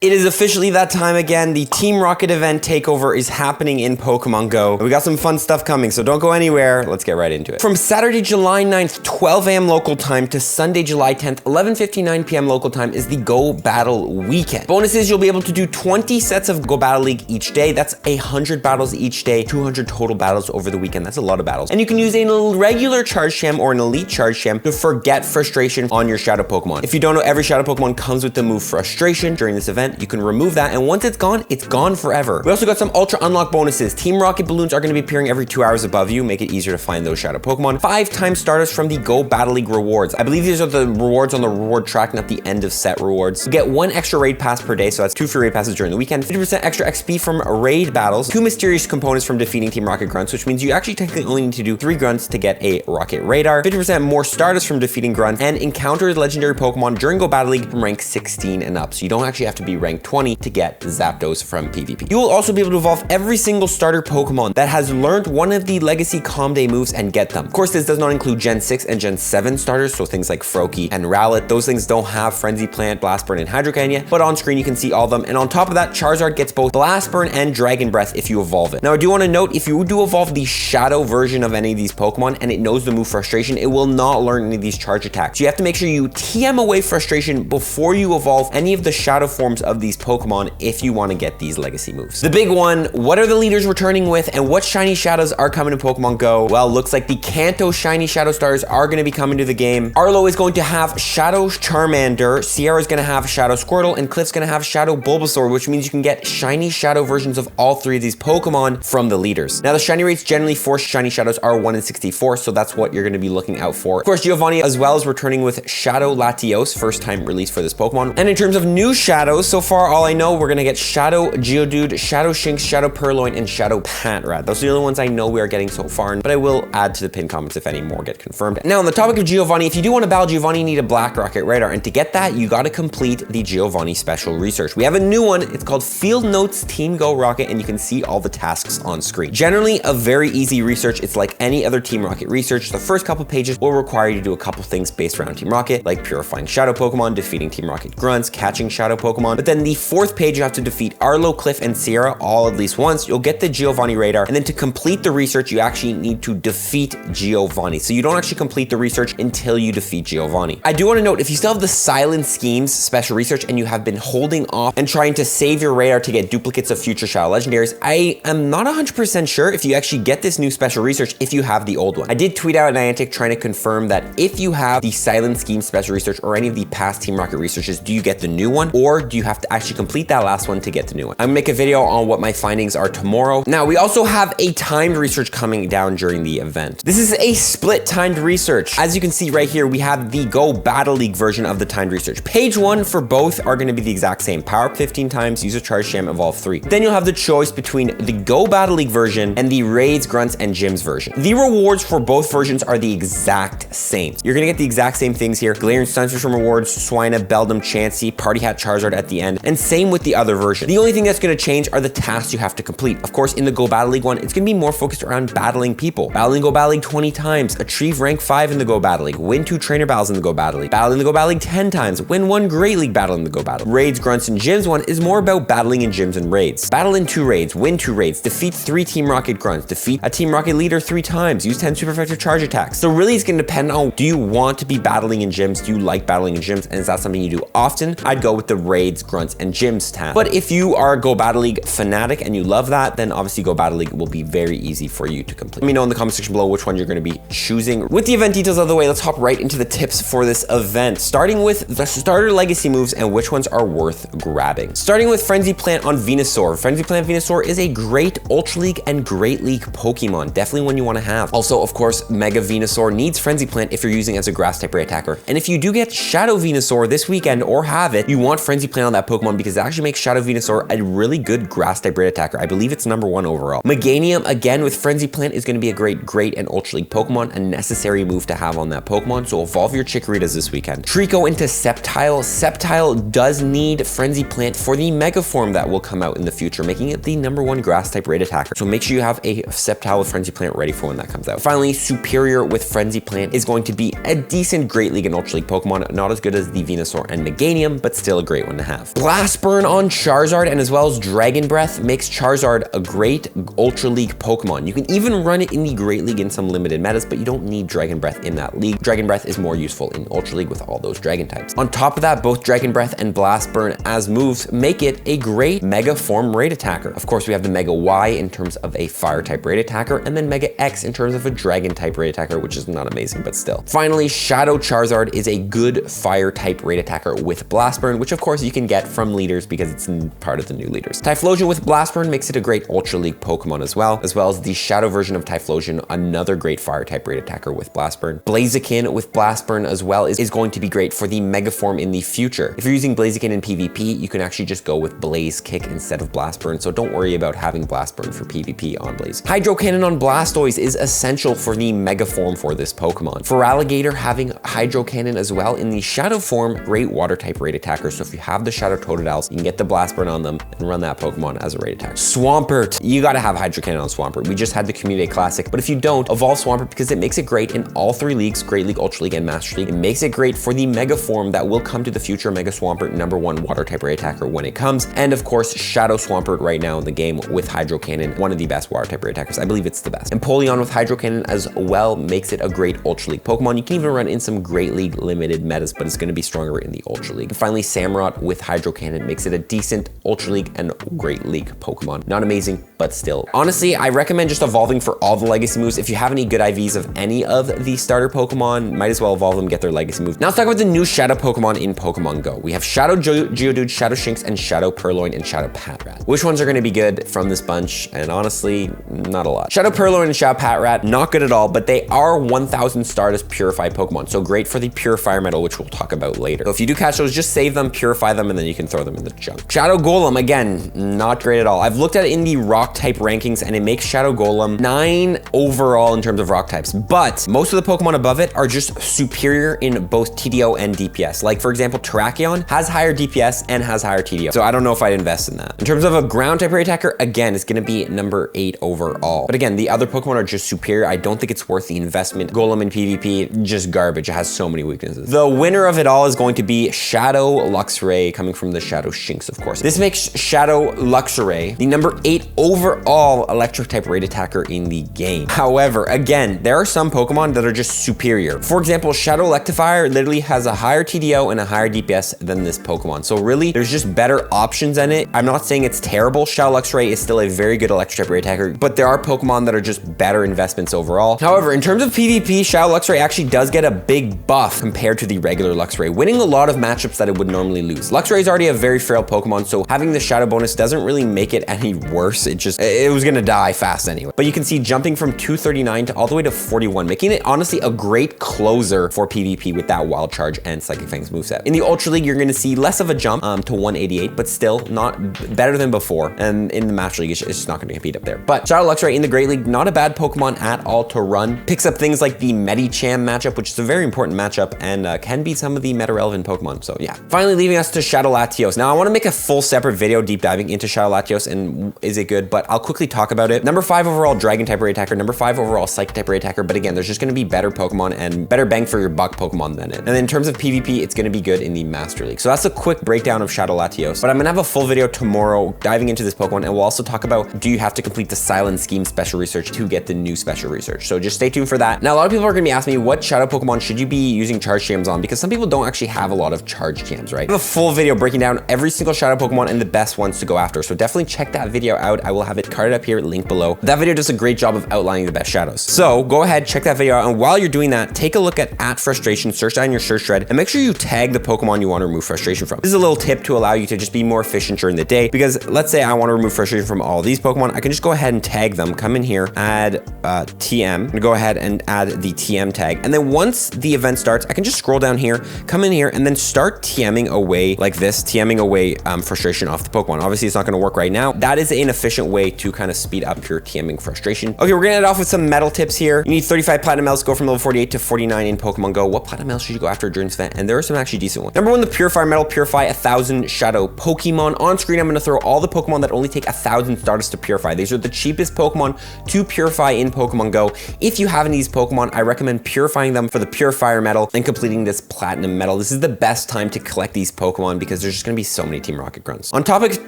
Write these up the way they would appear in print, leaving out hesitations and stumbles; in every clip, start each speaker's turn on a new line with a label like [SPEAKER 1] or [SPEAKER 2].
[SPEAKER 1] It is officially that time again. The Team Rocket event takeover is happening in Pokemon Go. We got some fun stuff coming, so don't go anywhere. Let's get right into it. From Saturday, July 9th, 12 a.m. local time to Sunday, July 10th, 11:59 p.m. local time is the Go Battle weekend. Bonuses, you'll be able to do 20 sets of Go Battle League each day. That's 100 battles each day, 200 total battles over the weekend. That's a lot of battles. And you can use a regular Charge Sham or an Elite Charge Sham to forget frustration on your Shadow Pokemon. If you don't know, every Shadow Pokemon comes with the move Frustration during this event. You can remove that, and once it's gone forever. We also got some Ultra Unlock bonuses. Team Rocket balloons are going to be appearing every 2 hours above you, make it easier to find those Shadow Pokemon. 5 starters from the Go Battle League rewards. I believe these are the rewards on the reward track, not the end of set rewards. You get 1 extra raid pass per day, so that's 2 free raid passes during the weekend. 50% extra XP from raid battles. 2 mysterious components from defeating Team Rocket grunts, which means you actually technically only need to do 3 grunts to get a Rocket Radar. 50% more starters from defeating grunts, and encounter legendary Pokemon during Go Battle League from rank 16 and up. So you don't actually have to be rank 20 to get Zapdos from PvP. You will also be able to evolve every single starter Pokemon that has learned one of the legacy Calm Day moves and get them. Of course, this does not include Gen 6 and Gen 7 starters, so things like Froakie and Rowlet. Those things don't have Frenzy Plant, Blast Burn, and Hydro Cannon yet, but on screen you can see all of them. And on top of that, Charizard gets both Blast Burn and Dragon Breath if you evolve it. Now, I do want to note, if you do evolve the Shadow version of any of these Pokemon and it knows the move Frustration, it will not learn any of these charge attacks. So you have to make sure you TM away Frustration before you evolve any of the Shadow forms of these Pokemon if you want to get these legacy moves. The big one, what are the leaders returning with, and what shiny shadows are coming to Pokemon Go? Well, looks like the Kanto shiny shadow stars are going to be coming to the game. Arlo is going to have Shadow Charmander, Sierra is going to have Shadow Squirtle, and Cliff's going to have Shadow Bulbasaur, which means you can get shiny shadow versions of all 3 of these Pokemon from the leaders. Now, the shiny rates generally for shiny shadows are 1 in 64, so that's what you're going to be looking out for. Of course, Giovanni as well is returning with Shadow Latios, first time release for this Pokemon. And in terms of new shadows, so far all I know, we're going to get Shadow Geodude, Shadow Shinx, Shadow Purloin, and Shadow Patrat. Those are the only ones I know we are getting so far, but I will add to the pinned comments if any more get confirmed. Now, on the topic of Giovanni, if you do want to battle Giovanni, you need a Black Rocket Radar, and to get that, you got to complete the Giovanni special research. We have a new one. It's called Field Notes Team Go Rocket, and you can see all the tasks on screen. Generally, a very easy research. It's like any other Team Rocket research. The first couple pages will require you to do a couple things based around Team Rocket, like purifying Shadow Pokemon, defeating Team Rocket grunts, catching Shadow Pokemon. But then the 4th page, you have to defeat Arlo, Cliff, and Sierra all at least once. You'll get the Giovanni Radar, and then to complete the research, you actually need to defeat Giovanni. So you don't actually complete the research until you defeat Giovanni. I do want to note, if you still have the Silent Schemes special research and you have been holding off and trying to save your radar to get duplicates of future Shadow Legendaries, I am not 100% sure if you actually get this new special research if you have the old one. I did tweet out Niantic trying to confirm that if you have the Silent Scheme special research or any of the past Team Rocket researches, do you get the new one, or do you have to actually complete that last one to get the new one? I'm gonna make a video on what my findings are tomorrow. Now, we also have a timed research coming down during the event. This is a split timed research. As you can see right here, we have the Go Battle League version of the timed research. Page 1 for both are gonna be the exact same. Power up 15 times, use a Charge Sham, evolve 3. Then you'll have the choice between the Go Battle League version and the Raids, Grunts, and Gyms version. The rewards for both versions are the exact same. You're gonna get the exact same things here. Galarian Stunfish from rewards, Swinub, Beldum, Chansey, Party Hat Charizard at the end, and same with the other version. The only thing that's gonna change are the tasks you have to complete. Of course, in the Go Battle League one, it's gonna be more focused around battling people. Battling Go Battle League 20 times, achieve rank 5 in the Go Battle League, win 2 trainer battles in the Go Battle League, battle in the Go Battle League 10 times, win 1 Great League battle in the Go Battle. Raids, Grunts, and Gyms one is more about battling in gyms and raids. Battle in 2 raids, win 2 raids, defeat 3 Team Rocket grunts, defeat a Team Rocket leader 3 times, use 10 super effective charge attacks. So really it's gonna depend on, do you want to be battling in gyms? Do you like battling in gyms? And is that something you do often? I'd go with the Raids, Grunts, and Gyms tab. But if you are a Go Battle League fanatic and you love that, then obviously Go Battle League will be very easy for you to complete. Let me know in the comment section below which one you're gonna be choosing. With the event details out of the way, let's hop right into the tips for this event, starting with the starter legacy moves and which ones are worth grabbing. Starting with Frenzy Plant on Venusaur. Frenzy Plant Venusaur is a great Ultra League and Great League Pokemon. Definitely one you want to have. Also, of course, Mega Venusaur needs Frenzy Plant if you're using it as a grass type rare attacker. And if you do get Shadow Venusaur this weekend or have it, you want Frenzy Plant on that Pokemon because it actually makes Shadow Venusaur a really good grass type rare attacker. I believe it's #1 overall. Meganium, again with Frenzy Plant, is going to be a great and Ultra League Pokemon, a necessary move to have on that Pokemon. So evolve your Chikorritas this weekend. Trico into Sceptile. Sceptile does need Frenzy Plant for the Mega form that will come out in the future, making it the #1 grass type rate attacker. So make sure you have a Sceptile with Frenzy Plant ready for when that comes out. Finally, Superior with Frenzy Plant is going to be a decent Great League and Ultra League Pokemon. Not as good as the Venusaur and Meganium, but still a great one to have. have. Blast Burn on Charizard and as well as Dragon Breath makes Charizard a great Ultra League Pokemon. You can even run it in the Great League in some limited metas, but you don't need Dragon Breath in that league. Dragon Breath is more useful in Ultra League with all those Dragon types. On top of that, both Dragon Breath and Blast Burn as moves make it a great Mega Form Raid attacker. Of course, we have the Mega Y in terms of a Fire type Raid attacker, and then Mega X in terms of a Dragon type Raid attacker, which is not amazing, but still. Finally, Shadow Charizard is a good Fire type Raid attacker with Blast Burn, which of course you can get from leaders because it's part of the new leaders. Typhlosion with Blast Burn makes it a great Ultra League Pokemon as well as the Shadow version of Typhlosion, another great Fire type Raid attacker with Blast Burn. Blaziken with Blast Burn as well is going to be great for the Mega Form in the future. If you're using Blaziken in PvP, you can actually just go with Blaze Kick instead of Blast Burn, so don't worry about having Blast Burn for PvP on Blaze. Hydro Cannon on Blastoise is essential for the Mega Form for this Pokemon. For Alligator, having Hydro Cannon as well in the Shadow form, great Water type Raid attacker, so if you have the Shadow Totodile, you can get the Blast Burn on them and run that Pokemon as a Raid attacker. Swampert, you gotta have Hydro Cannon on Swampert. We just had the Community Day Classic, but if you don't, evolve Swampert because it makes it great in all three leagues, Great League, Ultra League, and Master League. It makes it great for the Mega Form that will come to the future Mega Swampert #1 Water type Raid attacker when it comes, and of course Shadow Swampert right now in the game with Hydro Cannon, one of the best Water type Raid attackers. I believe it's the best. Empoleon with Hydro Cannon as well makes it a great Ultra League Pokemon. You can even run in some Great League limited metas, but it's going to be stronger in the Ultra League. And finally, Samurott with Hydro Cannon makes it a decent Ultra League and Great League Pokemon. Not amazing, but still. Honestly, I recommend just evolving for all the legacy moves. If you have any good IVs of any of the starter Pokemon, might as well evolve them, get their legacy moves. Now let's talk about the new Shadow Pokemon in Pokemon Go. We have Shadow Geodude, Shadow Shinx, and Shadow Purloin, and Shadow Patrat. Which ones are going to be good from this bunch? And honestly, not a lot. Shadow Purloin and Shadow Patrat, not good at all, but they are 1000 Stardust Purified Pokemon, so great for the Purifier Medal, which we'll talk about later. So if you do catch those, just save them, purify them, and then you can throw them in the junk. Shadow Golem, again, not great at all. I've looked at it in the Rock type rankings, and it makes Shadow Golem 9 overall in terms of Rock types, but most of the Pokemon above it are just superior in both TDO and DPS. Like, for example, Terrakion has higher DPS and has higher TDO, so I don't know if I'd invest in that. In terms of a Ground type Raid attacker, again, it's gonna be number 8 overall. But again, the other Pokemon are just superior. I don't think it's worth the investment. Golem in PvP, just garbage. It has so many weaknesses. The winner of it all is going to be Shadow Luxray, coming from the Shadow Shinx, of course. This makes Shadow Luxray the number 8 overall electric type Raid attacker in the game. However, again, there are some Pokemon that are just superior. For example, Shadow Electivire literally has a higher TDO and a higher DPS than this Pokemon. So really, there's just better options in it. I'm not saying it's terrible. Shadow Luxray is still a very good electric type Raid attacker, but there are Pokemon that are just better investments overall. However, in terms of PvP, Shadow Luxray actually does get a big buff compared to the regular Luxray, winning a lot of matchups that it would normally lose. Luxray is already a very frail Pokemon, so having the Shadow bonus doesn't really make it any worse. It was gonna die fast anyway. But you can see jumping from 239 to all the way to 41, making it honestly a great closer for PvP with that Wild Charge and Psychic Fangs moveset. In the Ultra League, you're gonna see less of a jump to 188, but still not better than before. And in the Master League, it's just not gonna compete up there. But Shadow Luxray in the Great League, not a bad Pokemon at all to run. Picks up things like the Medicham matchup, which is a very important matchup, and can beat some of the meta-relevant Pokemon, so yeah. Finally, leaving us to Shadow Latios. Now, I wanna make a full separate video deep diving into Shadow Latios and is it good, but I'll quickly talk about it. Number 5 overall Dragon type Raid attacker, number 5 overall Psychic type Raid attacker, but again, there's just gonna be better Pokemon and better bang for your buck Pokemon than it. And then in terms of PvP, it's gonna be good in the Master League. So that's a quick breakdown of Shadow Latios, but I'm gonna have a full video tomorrow diving into this Pokemon, and we'll also talk about, do you have to complete the Silent Scheme special research to get the new special research? So just stay tuned for that. Now, a lot of people are gonna be asking me, what Shadow Pokemon should you be using Charge Jams on? Because some people don't actually have a lot of Charge Jams, right? I have a full video breaking down every single Shadow Pokemon and the best ones to go after. So definitely check that video out. I will have it carded up here, link below. That video does a great job of outlining the best shadows. So go ahead, check that video out. And while you're doing that, take a look at Frustration, search that in your search thread, and make sure you tag the Pokemon you want to remove Frustration from. This is a little tip to allow you to just be more efficient during the day, because let's say I want to remove Frustration from all these Pokemon. I can just go ahead and tag them, come in here, add TM, and go ahead and add the TM tag. And then once the event starts, I can just scroll down here, come in here, and then start TMing away like this, TMing away Frustration off the Pokemon. Obviously, it's not going to work right now. That is an efficient way to kind of speed up your TMing Frustration. Okay, we're going to end off with some metal tips here. You need 35 Platinum Medals to go from level 48 to 49 in Pokemon Go. What Platinum Medals should you go after during this event? And there are some actually decent ones. Number 1, the Purifier Medal. Purify 1000 Shadow Pokemon. On screen, I'm going to throw all the Pokemon that only take 1000 Stardust to purify. These are the cheapest Pokemon to purify in Pokemon Go. If you have any of these Pokemon, I recommend purifying them for the Purifier Medal and completing this Platinum Medal. This is the best time to collect these Pokemon because because there's just gonna be so many Team Rocket grunts. On topic of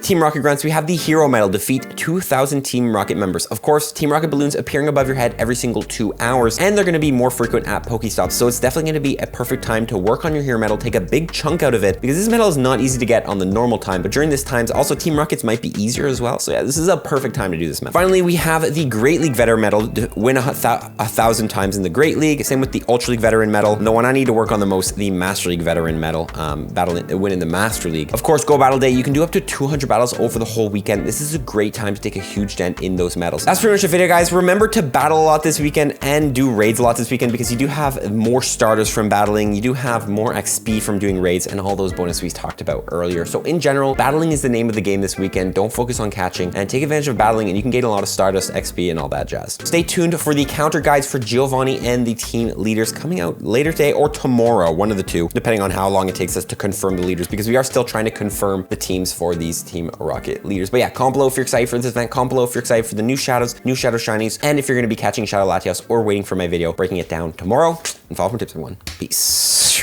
[SPEAKER 1] Team Rocket grunts, we have the hero medal, defeat 2,000 Team Rocket members. Of course, Team Rocket balloons appearing above your head every single 2 hours, and they're gonna be more frequent at Pokestops, so it's definitely gonna be a perfect time to work on your hero medal, take a big chunk out of it, because this medal is not easy to get on the normal time, but during this times, also Team Rockets might be easier as well, so yeah, this is a perfect time to do this medal. Finally, we have the Great League Veteran medal, to win 1,000 times in the Great League, same with the Ultra League Veteran medal. The one I need to work on the most, the Master League Veteran medal, win in the Master League. Of course, Go Battle Day, you can do up to 200 battles over the whole weekend. This is a great time to take a huge dent in those medals. That's pretty much the video, guys. Remember to battle a lot this weekend and do raids a lot this weekend, because you do have more starters from battling, you do have more XP from doing raids, and all those bonuses we talked about earlier. So in general, battling is the name of the game this weekend. Don't focus on catching, and take advantage of battling, and you can gain a lot of Stardust, XP, and all that jazz. Stay tuned for the counter guides for Giovanni and the team leaders coming out later today or tomorrow, one of the two, depending on how long it takes us to confirm the leaders, because we are still trying to confirm the teams for these Team Rocket leaders. But yeah, comment below if you're excited for this event, comment below if you're excited for the new shadows, new shadow shinies, and if you're gonna be catching Shadow Latios or waiting for my video breaking it down tomorrow, and follow for tips, everyone. Peace.